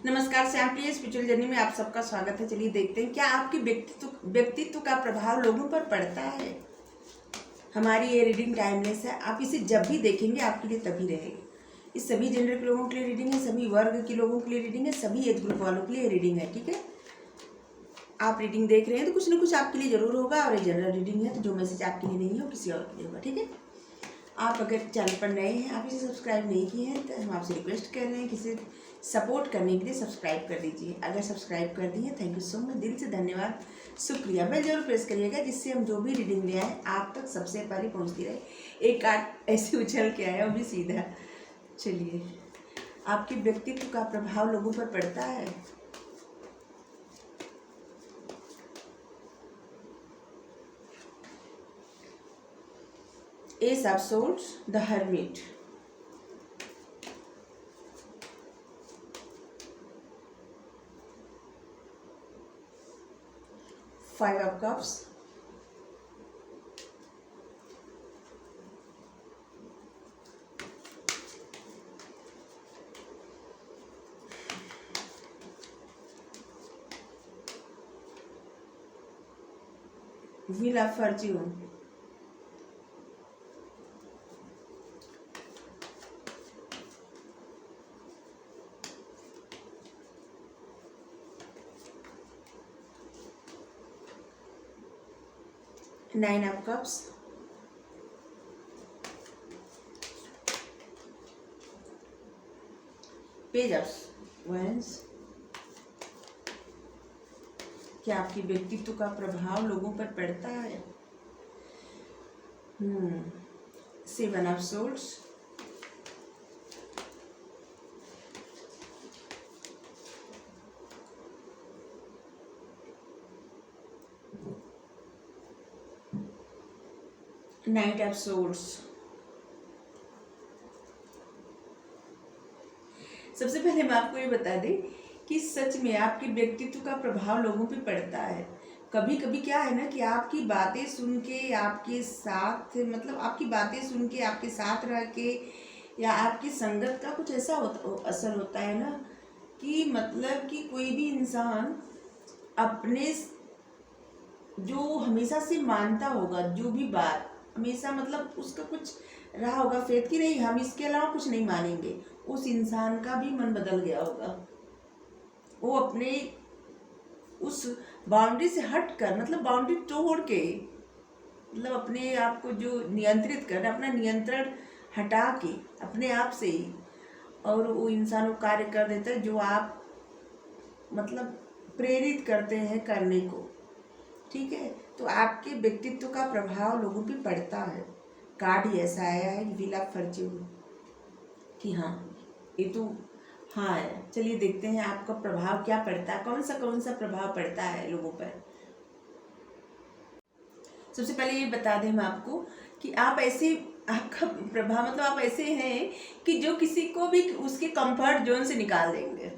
नमस्कार, श्याम प्रिय spiritual journey में आप सबका स्वागत है। चलिए देखते हैं क्या आपके व्यक्तित्व का प्रभाव लोगों पर पड़ता है। हमारी ये रीडिंग टाइमलेस है, आप इसे जब भी देखेंगे आपके लिए तभी रहेगी। इस सभी जेंडर के लोगों के लिए रीडिंग है, सभी वर्ग के लोगों के लिए रीडिंग है, सभी एज ग्रुप वालों के लिए रीडिंग है। ठीक है, आप रीडिंग देख रहे हैं तो कुछ ना कुछ आपके लिए जरूर होगा, और ये जनरल रीडिंग है तो जो मैसेज आपके लिए नहीं हो किसी और के लिए होगा। ठीक है, आप अगर चैनल पर नए हैं, आप इसे सब्सक्राइब नहीं किए हैं तो हम आपसे रिक्वेस्ट कर रहे हैं कि इसे सपोर्ट करने के लिए सब्सक्राइब कर दीजिए। अगर सब्सक्राइब कर दिए थैंक यू सो मच, दिल से धन्यवाद, शुक्रिया। बेल जरूर प्रेस करिएगा जिससे हम जो भी रीडिंग ले आए आप तक सबसे पहले पहुंचती रहे। एक कार्ड ऐसे उछल के आया, वो भी सीधा। चलिए, आपके व्यक्तित्व का प्रभाव लोगों पर पड़ता है। Ace of Swords, the Hermit, Five of Cups, Wheel of Fortune, Nine of Cups, Page of Wands। क्या आपके व्यक्तित्व का प्रभाव लोगों पर पड़ता है? Seven of Swords, Knight of Swords। सबसे पहले मैं आपको ये बता दें कि सच में आपके व्यक्तित्व का प्रभाव लोगों पे पड़ता है। कभी कभी क्या है ना कि आपकी बातें सुन के आपके साथ आपकी बातें सुन के आपके साथ रह के या आपकी संगत का कुछ ऐसा असर होता है ना कि कि कोई भी इंसान अपने जो हमेशा से मानता होगा, जो भी बात हमेशा उसका कुछ रहा होगा फेथ कि नहीं हम इसके अलावा कुछ नहीं मानेंगे, उस इंसान का भी मन बदल गया होगा। वो अपने उस बाउंड्री से हट कर बाउंड्री तोड़ के अपने आप को जो नियंत्रित कर, अपना नियंत्रण हटा के अपने आप से ही, और वो इंसान वो कार्य कर देता है जो आप प्रेरित करते हैं करने को। ठीक है, तो आपके व्यक्तित्व का प्रभाव लोगों पे पड़ता है। कार्ड ही ऐसा आया है व्हील ऑफ फॉर्च्यून कि हाँ ये तो हाँ है। चलिए देखते हैं आपका प्रभाव क्या पड़ता है, कौन सा प्रभाव पड़ता है लोगों पर। सबसे पहले ये बता दें हम आपको कि आप ऐसे आपका प्रभाव आप ऐसे हैं कि जो किसी को भी उसके कंफर्ट जोन से निकाल देंगे।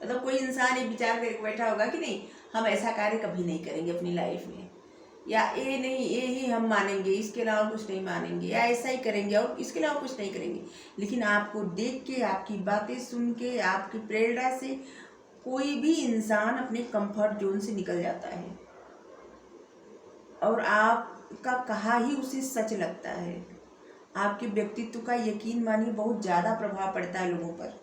कोई इंसान एक विचार करके बैठा होगा कि नहीं हम ऐसा कार्य कभी नहीं करेंगे अपनी लाइफ में, या ये नहीं ये ही हम मानेंगे, इसके अलावा कुछ नहीं मानेंगे, या ऐसा ही करेंगे और इसके अलावा कुछ नहीं करेंगे। लेकिन आपको देख के, आपकी बातें सुन के, आपकी प्रेरणा से कोई भी इंसान अपने कंफर्ट जोन से निकल जाता है और आपका कहा ही उसे सच लगता है। आपके व्यक्तित्व का यकीन मानिए बहुत ज़्यादा प्रभाव पड़ता है लोगों पर।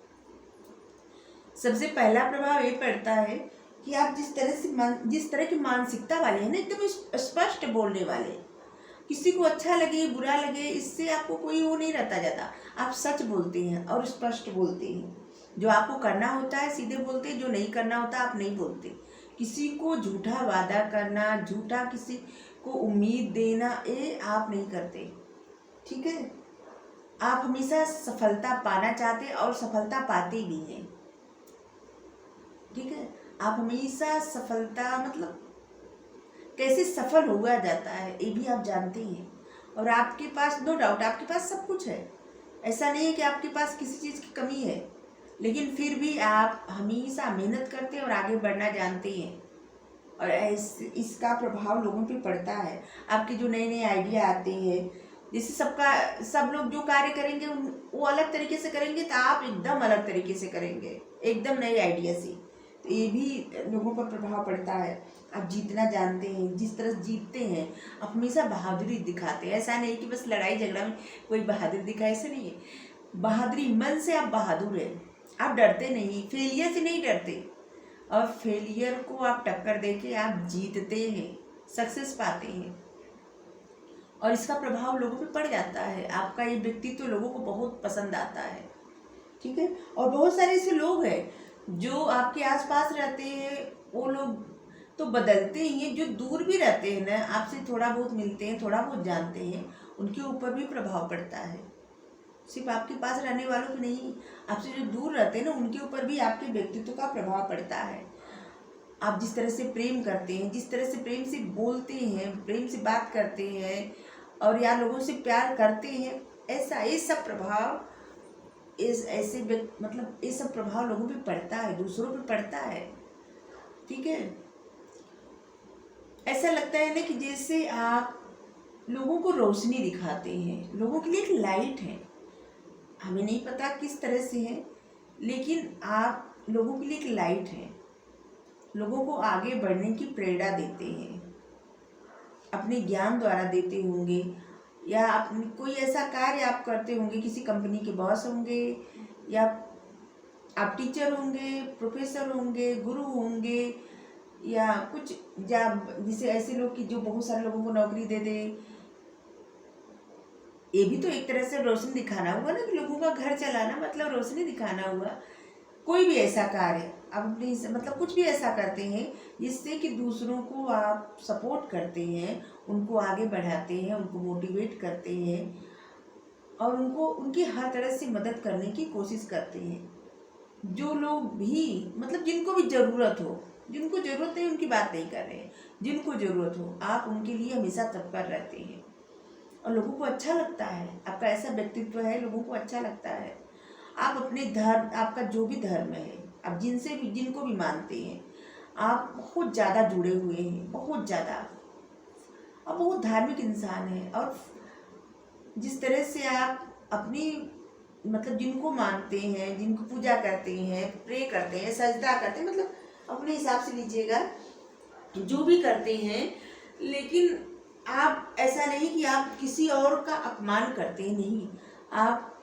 सबसे पहला प्रभाव ये पड़ता है कि आप जिस तरह की मानसिकता वाले हैं ना, एकदम स्पष्ट बोलने वाले, किसी को अच्छा लगे बुरा लगे इससे आपको कोई वो नहीं रहता जाता। आप सच बोलते हैं और स्पष्ट बोलते हैं। जो आपको करना होता है सीधे बोलते हैं, जो नहीं करना होता आप नहीं बोलते। किसी को झूठा वादा करना, झूठा किसी को उम्मीद देना, ये आप नहीं करते। ठीक है, आप हमेशा सफलता पाना चाहते और सफलता पाते भी हैं। ठीक है, आप हमेशा सफलता कैसे सफल हुआ जाता है ये भी आप जानते हैं। और आपके पास नो डाउट आपके पास सब कुछ है, ऐसा नहीं है कि आपके पास किसी चीज़ की कमी है, लेकिन फिर भी आप हमेशा मेहनत करते हैं और आगे बढ़ना जानते हैं। और इसका प्रभाव लोगों पे पड़ता है। आपके जो नए नए आइडिया आते हैं, जैसे सब लोग जो कार्य करेंगे वो अलग तरीके से करेंगे तो आप एकदम अलग तरीके से करेंगे। एकदम नए आइडिया से। तो ये भी लोगों पर प्रभाव पड़ता है। आप जीतना जानते हैं, जिस तरह जीतते हैं आप हमेशा बहादुरी दिखाते हैं। ऐसा नहीं कि बस लड़ाई झगड़ा में कोई बहादुर दिखाए, ऐसा नहीं है। बहादुरी मन से आप बहादुर हैं, आप डरते नहीं, फेलियर से नहीं डरते, और फेलियर को आप टक्कर देके आप जीतते हैं, सक्सेस पाते हैं, और इसका प्रभाव लोगों पे पड़ जाता है। आपका ये व्यक्तित्व लोगों को बहुत पसंद आता है, ठीक है। और बहुत सारे ऐसे लोग हैं जो आपके आसपास रहते हैं, वो लोग तो बदलते ही हैं। जो दूर भी रहते हैं ना, आपसे थोड़ा बहुत मिलते हैं, थोड़ा बहुत जानते हैं, उनके ऊपर भी प्रभाव पड़ता है। सिर्फ आपके पास रहने वालों पे नहीं, आपसे जो दूर रहते हैं ना, उनके ऊपर भी आपके व्यक्तित्व का प्रभाव पड़ता है। आप जिस तरह से प्रेम करते हैं, जिस तरह से प्रेम से बोलते हैं, प्रेम से बात करते हैं, और या लोगों से प्यार करते हैं, ऐसा ये सब प्रभाव मतलब ये सब प्रभाव लोगों पे पड़ता है, दूसरों पे पड़ता है, ठीक है। ऐसा लगता है ना कि जैसे आप लोगों को रोशनी दिखाते हैं, लोगों के लिए एक लाइट है। हमें नहीं पता किस तरह से है, लेकिन आप लोगों के लिए एक लाइट है। लोगों को आगे बढ़ने की प्रेरणा देते हैं, अपने ज्ञान द्वारा देते होंगे, या अपनी कोई ऐसा कार्य आप करते होंगे, किसी कंपनी के बॉस होंगे, या आप टीचर होंगे, प्रोफेसर होंगे, गुरु होंगे, या कुछ जैसे ऐसे लोग कि जो बहुत सारे लोगों को नौकरी दे दे। ये भी तो एक तरह से रोशनी दिखाना हुआ ना, कि लोगों का घर चलाना मतलब रोशनी दिखाना हुआ। कोई भी ऐसा कार्य आप अपनी मतलब कुछ भी ऐसा करते हैं जिससे कि दूसरों को आप सपोर्ट करते हैं, उनको आगे बढ़ाते हैं, उनको मोटिवेट करते हैं, और उनको उनकी हर तरह से मदद करने की कोशिश करते हैं। जो लोग भी मतलब जिनको भी ज़रूरत हो, जिनको ज़रूरत है उनकी बात नहीं कर रहे हैं, जिनको ज़रूरत हो आप उनके लिए हमेशा तत्पर रहते हैं, और लोगों को अच्छा लगता है। आपका ऐसा व्यक्तित्व है, लोगों को अच्छा लगता है। आप अपने धर्म, आपका जो भी धर्म है, आप जिनसे भी जिनको भी मानते हैं, आप बहुत ज़्यादा जुड़े हुए हैं, बहुत ज़्यादा। आप बहुत धार्मिक इंसान हैं, और जिस तरह से आप अपनी मतलब जिनको मानते हैं, जिनको पूजा करते हैं, प्रे करते हैं, सजदा करते हैं, मतलब अपने हिसाब से लीजिएगा, जो भी करते हैं, लेकिन आप ऐसा नहीं कि आप किसी और का अपमान करते हैं, नहीं, आप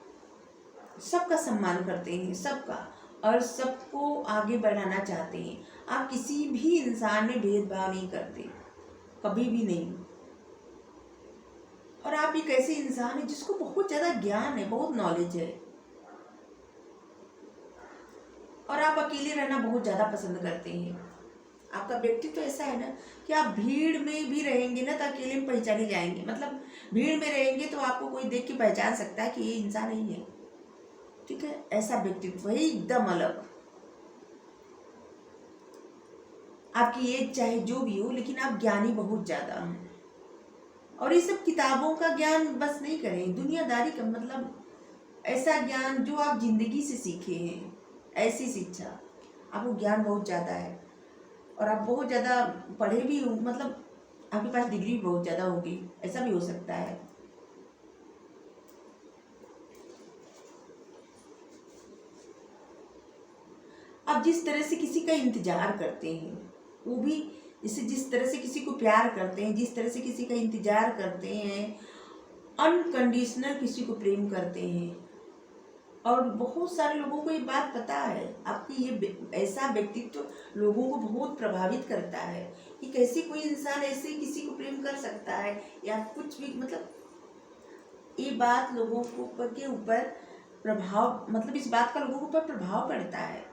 सबका सम्मान करते हैं, सबका, और सबको आगे बढ़ाना चाहते हैं। आप किसी भी इंसान में भेदभाव नहीं करते, कभी भी नहीं। और आप एक ऐसे इंसान हैं जिसको बहुत ज़्यादा ज्ञान है, बहुत नॉलेज है, और आप अकेले रहना बहुत ज़्यादा पसंद करते हैं। आपका व्यक्तित्व तो ऐसा है ना कि आप भीड़ में भी रहेंगे ना तो अकेले में पहचाने जाएंगे। मतलब भीड़ में रहेंगे तो आपको कोई देख के पहचान सकता है कि ये इंसान ही है, ठीक है। ऐसा व्यक्तित्व है, एकदम अलग। आपकी एज चाहे जो भी हो, लेकिन आप ज्ञानी बहुत ज़्यादा हैं। और ये सब किताबों का ज्ञान बस नहीं करें, दुनियादारी का मतलब ऐसा ज्ञान जो आप जिंदगी से सीखे हैं, ऐसी शिक्षा। आपको ज्ञान बहुत ज़्यादा है, और आप बहुत ज़्यादा पढ़े भी हो, मतलब आपके पास डिग्री बहुत ज़्यादा होगी, ऐसा भी हो सकता है। आप जिस तरह से किसी का इंतजार करते हैं, वो भी जिस तरह से किसी को प्यार करते हैं, जिस तरह से किसी का इंतजार करते हैं, अनकंडीशनल किसी को प्रेम करते हैं। और बहुत सारे लोगों को ये बात पता है, आपकी ये ऐसा व्यक्तित्व लोगों को बहुत प्रभावित करता है कि कैसे कोई इंसान ऐसे किसी को प्रेम कर सकता है, या कुछ भी, मतलब ये बात लोगों के ऊपर प्रभाव, मतलब इस बात का लोगों के ऊपर प्रभाव पड़ता है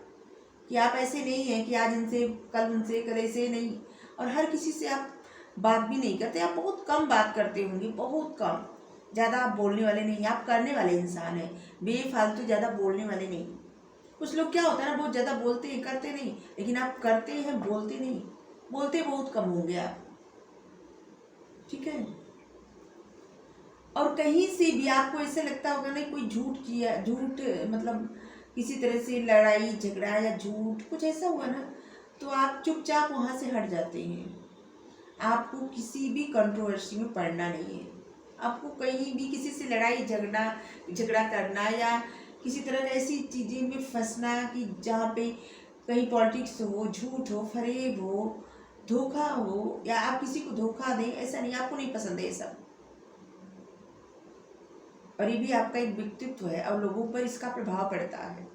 कि आप ऐसे नहीं हैं कि आज इनसे कल उनसे कल ऐसे नहीं। और हर किसी से आप बात भी नहीं करते, आप बहुत कम बात करते होंगे, बहुत कम, ज़्यादा आप बोलने वाले नहीं, आप करने वाले इंसान हैं, बेफालतू ज़्यादा बोलने वाले नहीं। कुछ लोग क्या होता है ना, बहुत ज़्यादा बोलते हैं, करते नहीं, लेकिन आप करते हैं, बोलते नहीं, बोलते बहुत कम होंगे आप, ठीक है। और कहीं से भी आपको ऐसे लगता होगा ना कोई झूठ किया, झूठ मतलब किसी तरह से लड़ाई झगड़ा या झूठ कुछ ऐसा हुआ ना, तो आप चुपचाप वहाँ से हट जाते हैं। आपको किसी भी कंट्रोवर्सी में पड़ना नहीं है। आपको कहीं भी किसी से लड़ाई झगड़ा करना या किसी तरह का ऐसी चीज़ें में फंसना कि जहाँ पे कहीं पॉलिटिक्स हो, झूठ हो, फरेब हो, धोखा हो, या आप किसी को धोखा दें, ऐसा नहीं, आपको नहीं पसंद है ये सब। और ये भी आपका एक व्यक्तित्व है और लोगों पर इसका प्रभाव पड़ता है।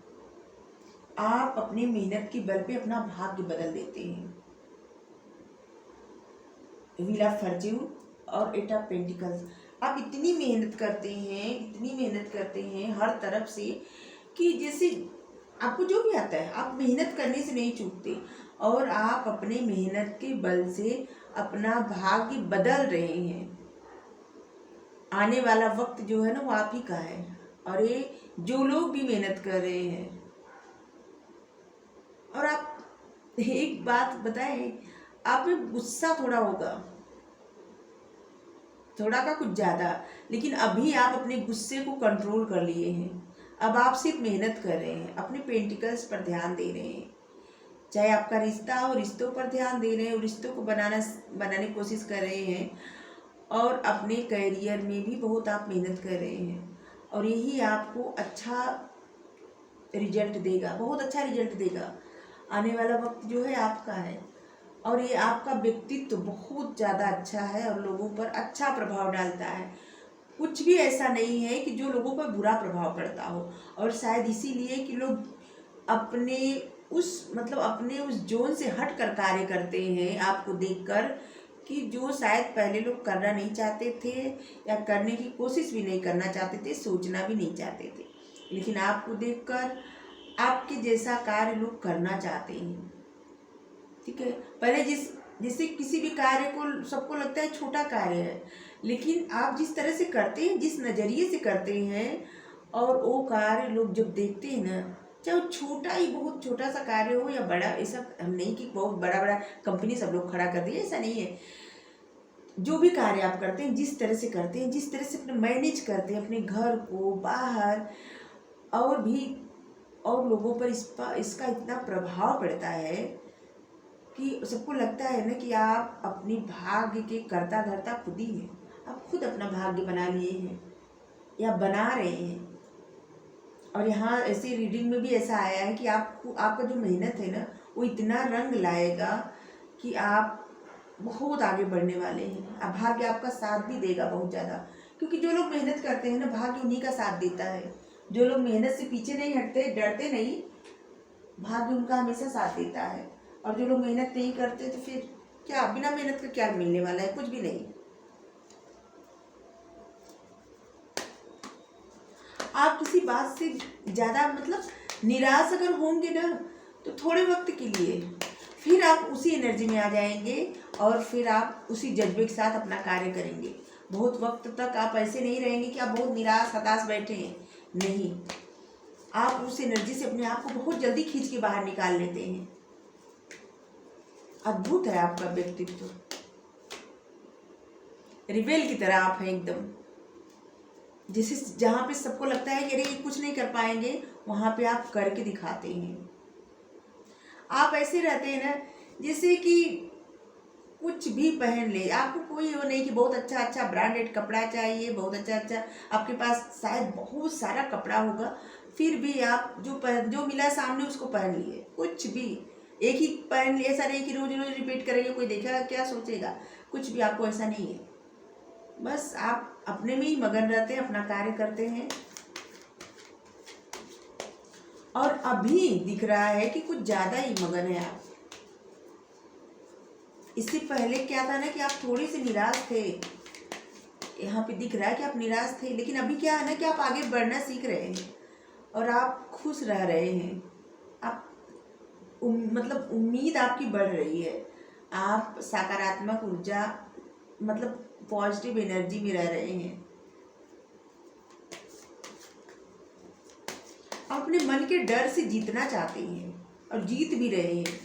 आप अपनी मेहनत के बल पे अपना भाग्य बदल देते हैं। व्हील ऑफ फॉर्च्यून और एट ऑफ पेंटिकल्स, आप इतनी मेहनत करते हैं, इतनी मेहनत करते हैं हर तरफ से कि जैसे आपको जो भी आता है आप मेहनत करने से नहीं चूकते, और आप अपने मेहनत के बल से अपना भाग्य बदल रहे हैं। आने वाला वक्त जो है ना वो आप ही का है। और ये जो लोग भी मेहनत कर रहे हैं, और आप एक बात बताएं, आप में गुस्सा थोड़ा होगा, थोड़ा का कुछ ज़्यादा, लेकिन अभी आप अपने गुस्से को कंट्रोल कर लिए हैं। अब आप सिर्फ मेहनत कर रहे हैं, अपने पेंटिकल्स पर ध्यान दे रहे हैं, चाहे आपका रिश्ता हो, रिश्तों पर ध्यान दे रहे हैं, रिश्तों को बनाने की कोशिश कर रहे हैं, और अपने करियर में भी बहुत आप मेहनत कर रहे हैं, और यही आपको अच्छा रिजल्ट देगा, बहुत अच्छा रिजल्ट देगा। आने वाला वक्त जो है आपका है, और ये आपका व्यक्तित्व तो बहुत ज़्यादा अच्छा है और लोगों पर अच्छा प्रभाव डालता है। कुछ भी ऐसा नहीं है कि जो लोगों पर बुरा प्रभाव पड़ता हो, और शायद इसीलिए कि लोग अपने अपने उस जोन से हट कर कार्य करते हैं आपको देखकर, कि जो शायद पहले लोग करना नहीं चाहते थे, या करने की कोशिश भी नहीं करना चाहते थे, सोचना भी नहीं चाहते थे, लेकिन आपको देखकर आपके जैसा कार्य लोग करना चाहते हैं। ठीक है, पहले जैसे किसी भी कार्य को सबको लगता है छोटा कार्य है, लेकिन आप जिस तरह से करते हैं, जिस नज़रिए से करते हैं, और वो कार्य लोग जब देखते हैं ना, चाहे वो छोटा ही, बहुत छोटा सा कार्य हो या बड़ा, ऐसा हम नहीं कि बहुत बड़ा बड़ा कंपनी सब लोग खड़ा कर दिए, ऐसा नहीं है। जो भी कार्य आप करते हैं, जिस तरह से करते हैं, जिस तरह से अपने मैनेज करते हैं अपने घर को, बाहर, और भी, और लोगों पर इसका इतना प्रभाव पड़ता है कि सबको लगता है ना कि आप अपनी भाग्य के कर्ता धर्ता खुद ही हैं। आप खुद अपना भाग्य बना लिए हैं या बना रहे हैं। और यहाँ ऐसे रीडिंग में भी ऐसा आया है कि आपका जो मेहनत है ना वो इतना रंग लाएगा कि आप बहुत आगे बढ़ने वाले हैं। अब भाग्य आपका साथ भी देगा बहुत ज़्यादा, क्योंकि जो लोग मेहनत करते हैं ना, भाग्य उन्हीं का साथ देता है। जो लोग मेहनत से पीछे नहीं हटते, डरते नहीं, भाग्य उनका हमेशा साथ देता है। और जो लोग मेहनत नहीं करते तो फिर क्या, बिना मेहनत का क्या मिलने वाला है? कुछ भी नहीं। आप किसी बात से ज़्यादा निराश अगर होंगे ना, तो थोड़े वक्त के लिए फिर आप उसी एनर्जी में आ जाएंगे, और फिर आप उसी जज्बे के साथ अपना कार्य करेंगे। बहुत वक्त तक आप ऐसे नहीं रहेंगे कि आप बहुत निराश हताश बैठे हैं, नहीं, आप उस एनर्जी से अपने आप को बहुत जल्दी खींच के बाहर निकाल लेते हैं। अद्भुत है आपका व्यक्तित्व, रिबेल की तरह आप हैं एकदम। जैसे जहाँ पे सबको लगता है कि अरे ये कुछ नहीं कर पाएंगे, वहाँ पे आप करके दिखाते हैं। आप ऐसे रहते हैं ना जैसे कि कुछ भी पहन ले, आपको कोई वो नहीं कि बहुत अच्छा अच्छा ब्रांडेड कपड़ा चाहिए, बहुत अच्छा आपके पास शायद बहुत सारा कपड़ा होगा, फिर भी आप जो मिला सामने उसको पहन लिए। कुछ भी एक ही पहन लिए, ऐसा नहीं कि रोज रोज रिपीट करेंगे, कोई देखेगा क्या सोचेगा, कुछ भी आपको ऐसा नहीं है। बस आप अपने में ही मगन रहते हैं, अपना कार्य करते हैं। और अभी दिख रहा है कि कुछ ज़्यादा ही मगन है आप। इससे पहले क्या था ना कि आप थोड़े से निराश थे, यहाँ पे दिख रहा है कि आप निराश थे, लेकिन अभी क्या है ना कि आप आगे बढ़ना सीख रहे हैं और आप खुश रह रहे हैं। आप उम्मीद आपकी बढ़ रही है, आप सकारात्मक ऊर्जा पॉजिटिव एनर्जी में रह रहे हैं। आप अपने मन के डर से जीतना चाहते हैं और जीत भी रहे हैं,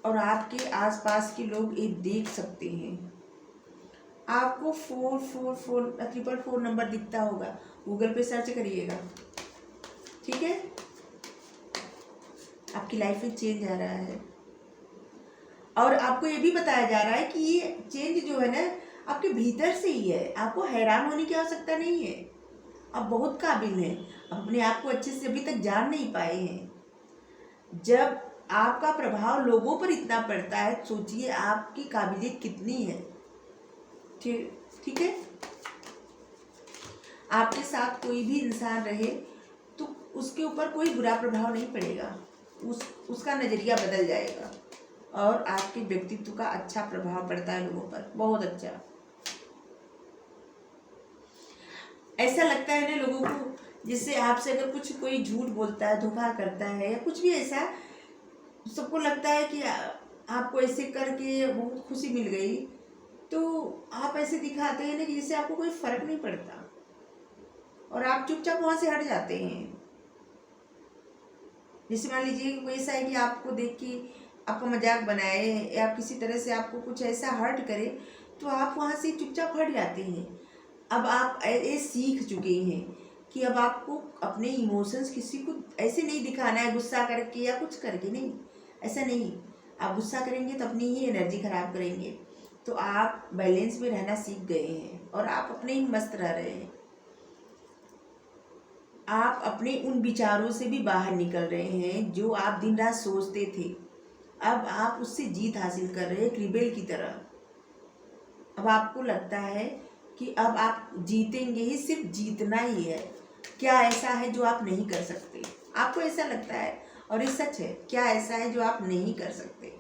और आपके आसपास के लोग ये देख सकते हैं। आपको 444 नंबर दिखता होगा, गूगल पे सर्च करिएगा, ठीक है। आपकी लाइफ में चेंज आ रहा है, और आपको ये भी बताया जा रहा है कि ये चेंज जो है ना आपके भीतर से ही है। आपको हैरान होने की आवश्यकता नहीं है, आप बहुत काबिल हैं, अपने आप को अच्छे से अभी तक जान नहीं पाए हैं। जब आपका प्रभाव लोगों पर इतना पड़ता है, सोचिए आपकी काबिलियत कितनी है। ठीक है। आपके साथ कोई भी इंसान रहे तो उसके ऊपर कोई बुरा प्रभाव नहीं पड़ेगा, उसका नज़रिया बदल जाएगा और आपके व्यक्तित्व का अच्छा प्रभाव पड़ता है लोगों पर, बहुत अच्छा। ऐसा लगता है ना लोगों को, जिससे आपसे अगर कुछ कोई झूठ बोलता है, धोखा करता है या कुछ भी ऐसा, सबको लगता है कि आपको ऐसे करके बहुत खुशी मिल गई, तो आप ऐसे दिखाते हैं ना कि जिससे आपको कोई फर्क नहीं पड़ता और आप चुपचाप वहाँ से हट जाते हैं। जैसे मान लीजिए कोई ऐसा है कि आपको देख के आपका मजाक बनाए या किसी तरह से आपको कुछ ऐसा हर्ट करे, तो आप वहाँ से चुपचाप हट जाते हैं। अब आप ये सीख चुके हैं कि अब आपको अपने इमोशंस किसी को ऐसे नहीं दिखाना है, गुस्सा करके या कुछ करके नहीं, ऐसा नहीं। आप गुस्सा करेंगे तो अपनी ही एनर्जी खराब करेंगे। तो आप बैलेंस में रहना सीख गए हैं और आप अपने ही मस्त रह रहे हैं। आप अपने उन विचारों से भी बाहर निकल रहे हैं जो आप दिन रात सोचते थे। अब आप उससे जीत हासिल कर रहे हैं, एक रिबेल की तरह। अब आपको लगता है कि अब आप जीतेंगे ही, सिर्फ जीतना ही है। क्या ऐसा है जो आप नहीं कर सकते? आपको ऐसा लगता है और ये सच है। क्या ऐसा है जो आप नहीं कर सकते?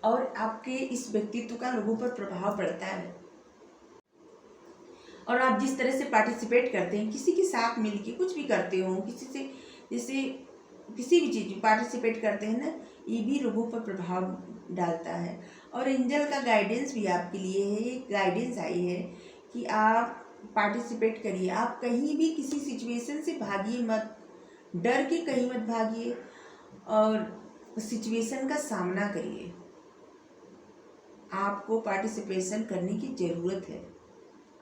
और आपके इस व्यक्तित्व का लोगों पर प्रभाव पड़ता है और आप जिस तरह से पार्टिसिपेट करते हैं, किसी के साथ मिलके कुछ भी करते हो, किसी से जैसे किसी भी चीज़ में पार्टिसिपेट करते हैं ना, ये भी लोगों पर प्रभाव डालता है। और एंजल का गाइडेंस भी आपके लिए है, ये गाइडेंस आई है कि आप पार्टिसिपेट करिए। आप कहीं भी किसी सिचुएशन से भागिए मत, डर के कहीं मत भागिए और सिचुएशन का सामना करिए। आपको पार्टिसिपेशन करने की ज़रूरत है।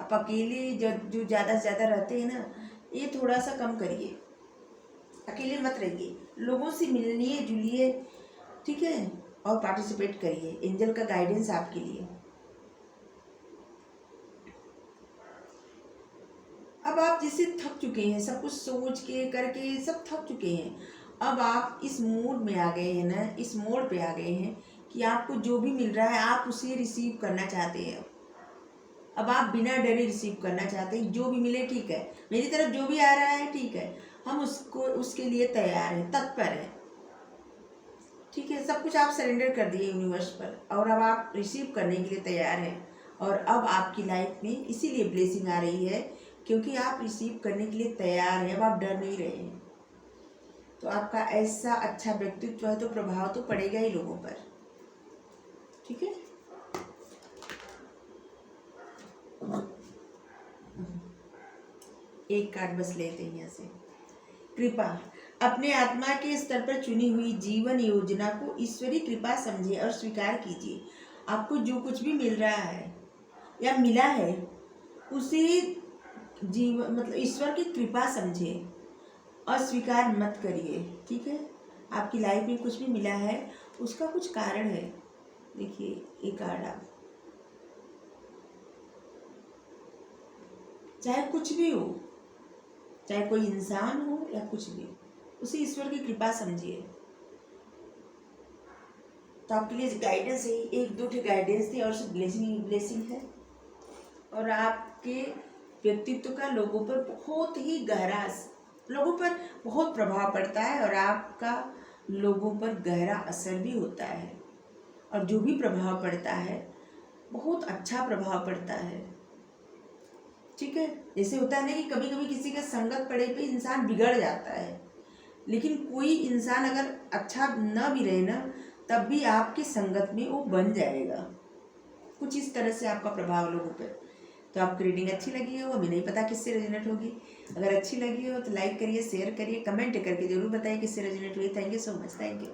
आप अकेले जो ज़्यादा से ज़्यादा रहते हैं ना, ये थोड़ा सा कम करिए। अकेले मत रहिए, लोगों से मिलिए जुलिए, ठीक है, और पार्टिसिपेट करिए। एंजल का गाइडेंस आपके लिए। अब आप जिससे थक चुके हैं, सब कुछ सोच के करके सब थक चुके हैं, अब आप इस मूड में आ गए हैं ना, इस मोड पे आ गए हैं कि आपको जो भी मिल रहा है आप उसे रिसीव करना चाहते हैं। अब आप बिना डरे रिसीव करना चाहते हैं। जो भी मिले ठीक है, मेरी तरफ जो भी आ रहा है ठीक है, हम उसको उसके लिए तैयार हैं, तत्पर हैं, ठीक है। सब कुछ आप सरेंडर कर दिए यूनिवर्स पर और अब आप रिसीव करने के लिए तैयार हैं। और अब आपकी लाइफ में इसीलिए ब्लेसिंग आ रही है क्योंकि आप रिसीव करने के लिए तैयार हैं। अब आप डर नहीं रहे हैं। तो आपका ऐसा अच्छा व्यक्तित्व है तो प्रभाव तो पड़ेगा ही लोगों पर, ठीक है। एक कार्ड बस लेते हैं यहाँ से। कृपा। अपने आत्मा के स्तर पर चुनी हुई जीवन योजना को ईश्वरी कृपा समझे और स्वीकार कीजिए। आपको जो कुछ भी मिल रहा है या मिला है उसे जीवन मतलब ईश्वर की कृपा समझे और स्वीकार मत करिए, ठीक है। आपकी लाइफ में कुछ भी मिला है उसका कुछ कारण है। देखिए ये कार्ड, आप चाहे कुछ भी हो, चाहे कोई इंसान हो या कुछ भी, उसे ईश्वर की कृपा समझिए। तो आपके लिए गाइडेंस है, एक दो गाइडेंस थी और ब्लेसिंग है। और आपके व्यक्तित्व का लोगों पर बहुत प्रभाव पड़ता है और आपका लोगों पर गहरा असर भी होता है। और जो भी प्रभाव पड़ता है बहुत अच्छा प्रभाव पड़ता है, ठीक है। जैसे होता है ना कि कभी कभी किसी का संगत पड़े पे इंसान बिगड़ जाता है, लेकिन कोई इंसान अगर अच्छा न भी रहे ना, तब भी आपकी संगत में वो बन जाएगा। कुछ इस तरह से आपका प्रभाव लोगों पर। तो आपको रीडिंग अच्छी लगी हो, हमें नहीं पता किससे रेजोनेट होगी। अगर अच्छी लगी हो तो लाइक करिए, शेयर करिए, कमेंट करके जरूर बताइए किससे रेजोनेट हुई। Thank you so much, thank you.